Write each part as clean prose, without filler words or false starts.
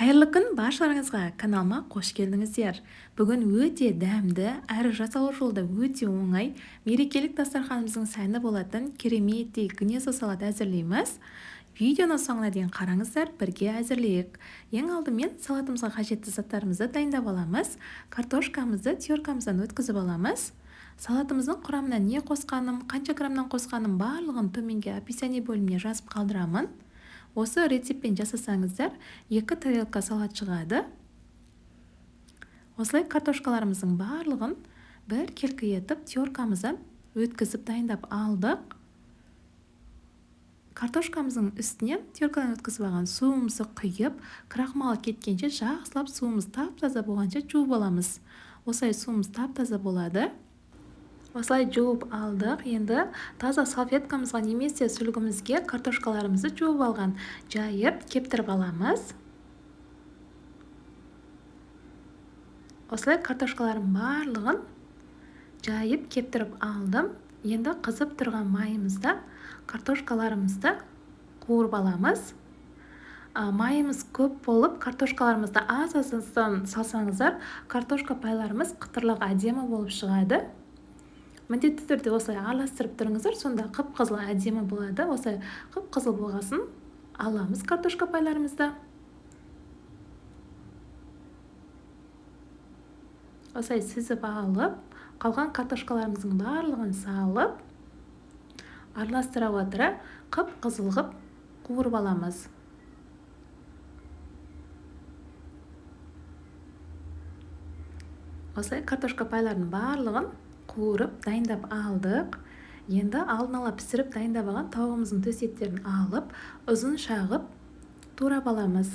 Қайырлы күн баршаларыңызға, каналыма қош келдіңіздер. Бүгін өте дәмді, әрі жасалу жолда өте оңай, мерекелік дастарханымыздың сәні болатын кереметтей гнезо салат әзірлейміз. Видеоны соңына дейін қараңыздар, бірге әзірлейік. Ең алдымен салатымызға қажетті заттарымызды дайындап аламыз. Картошкамызды теркамыздан өткізіп аламыз. Салатымыздың құрамына не қосқаным, қанша граммнан қосқаным барлығын төменге описание бөліміне жазып қалдырамын. Осы рецептпен жасасаңыздар, 2 тарелка салат шығады. Осылай картошкаларымыздың барлығын бір келкі етіп теркамыздан өткізіп дайындап алдық. Картошкамыздың үстінен теркадан өткізіп алған суымызды құйып, крахмалы кеткенше жақсылап суымыз тап-таза болғанша жуып аламыз. Осылай суымыз тап-таза болады. Осылай жуып алдық. Енді таза салфеткамызға немесе сүлгімізге картошкаларымызды жуып алған жайып кептіріп аламыз. Осылай картошкалардың барлығын жайып кептіріп алдым. Енді қызып тұрған майымызда картошкаларымызды қуырып аламыз. Майымыз көп болып, картошкаларымызды аз-аздан салсаңыздар, картошка пайларымыз қытырлық әдемі болып шығады. Міндетті түрде осылай араластырып тұрыңыздар, сонда қып-қызыл әдемі болады. Осылай қып-қызыл болғасын аламыз картошка пайларымызды. Осылай сүзіп алып, қалған картошкаларымыздың барлығын салып, араластыра отыра қып-қызыл қып қуырып аламыз. Осылай картошка пайларының барлығын қуырып дайындап алдық. Енді алдын ала пісіріп дайындап алған тауығымыздың төс еттерін алып, ұзын шағып турап аламыз.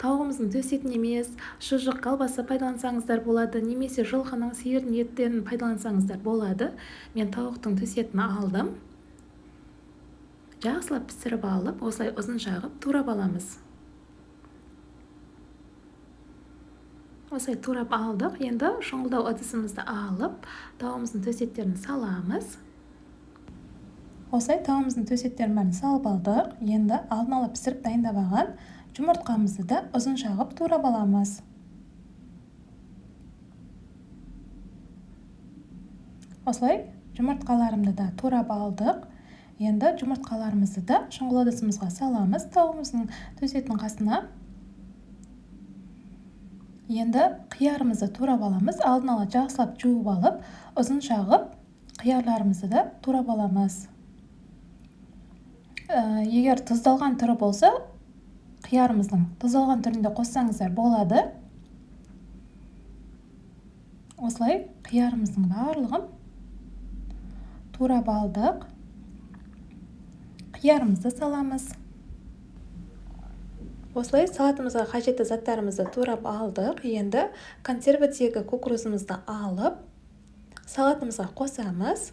Тауығымыздың төс етін емес, шұжық, колбаса пайдалансаңыздар болады, немесе жылқының, сиырдың еттерін пайдалансаңыздар болады. Мен тауықтың төс етін алдым. Жақсылап пісіріп алып, осылай ұзын шағып турап аламыз. Осылай турап алдық. Енді шұңғылдау ыдысымызды алып, тауығымыздың төс еттерін саламыз. Осылай тауығымыздың төс еттерін бәрін салып алдық. Енді алдын ала пісіріп дайындап алған жұмыртқамызды да ұзын шағып турап аламыз. Осылай жұмыртқаларымды да турап алдық. Енді жұмыртқаларымызды да шұңғыл ыдысымызға саламыз, тауығымыздың төс етінің қасына. Енді қиярымызды турап аламыз. Алдын ала жақсылап жуып алып, ұзын шағып, қиярларымызды да турап аламыз. Егер тұздалған түрі болса, қиярымыздың тұздалған түрінде қоссаңыздар болады. Осылай қиярымыздың барлығын турап алдық. Қиярымызды саламыз. Осылай салатымызға қажетті заттарымызды турап алдық. Енді консервідегі кукурузымызды алып, салатымызға қосамыз.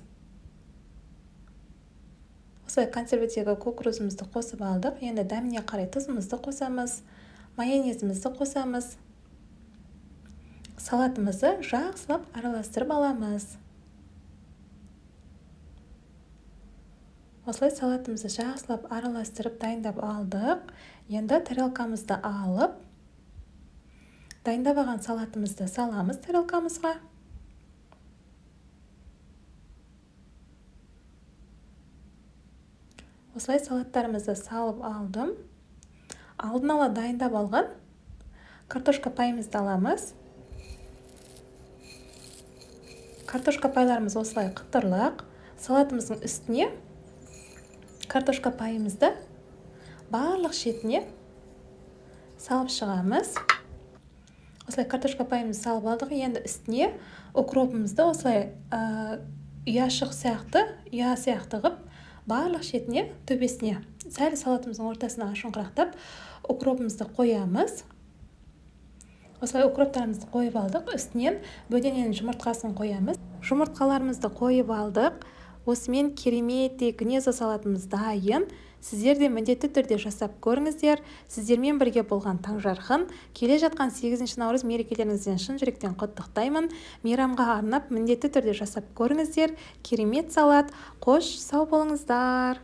Осылай консервідегі кукурузымызды қосып алдық. Енді дәміне қарай тұзымызды қосамыз, майонезімізді қосамыз. Салатымызды жақсылап араластырып аламыз. Осылай салатымызды жақсылап араластырып дайындап алдық. Енді тарелкамызды алып, дайындап алған салатымызды саламыз тарелкамызға. Осылай салаттарымызды салып алдым. Алдын ала дайындап алған картошка пайымызды аламыз. Картошка пайларымыз осылай қытырлық. Салатымыздың үстіне картошка пайымызды барлық шетіне салып шығамыз. Осылай картошка пайымызды салып алдық. Енді үстіне укропымызды осылай ұяшық сияқты, ұя сияқты қып, барлық шетіне, төбесіне, сәл салатымыздың ортасына ашыңқырақтап, укропымызды қоямыз. Осылай укроптарымызды қойып алдық. Үстінен бөдененің жұмыртқасын қоямыз. Жұмыртқаларымызды қойып алдық. Осымен кереметтей гнезо салатымыз дайын. Сіздер де міндетті түрде жасап көріңіздер. Сіздермен бірге болған Таңжарқын. Келе жатқан 8 наурыз мерекелеріңізден шын жүректен құттықтаймын. Мейрамға арнап міндетті түрде жасап көріңіздер. Керемет салат. Қош сау болыңыздар.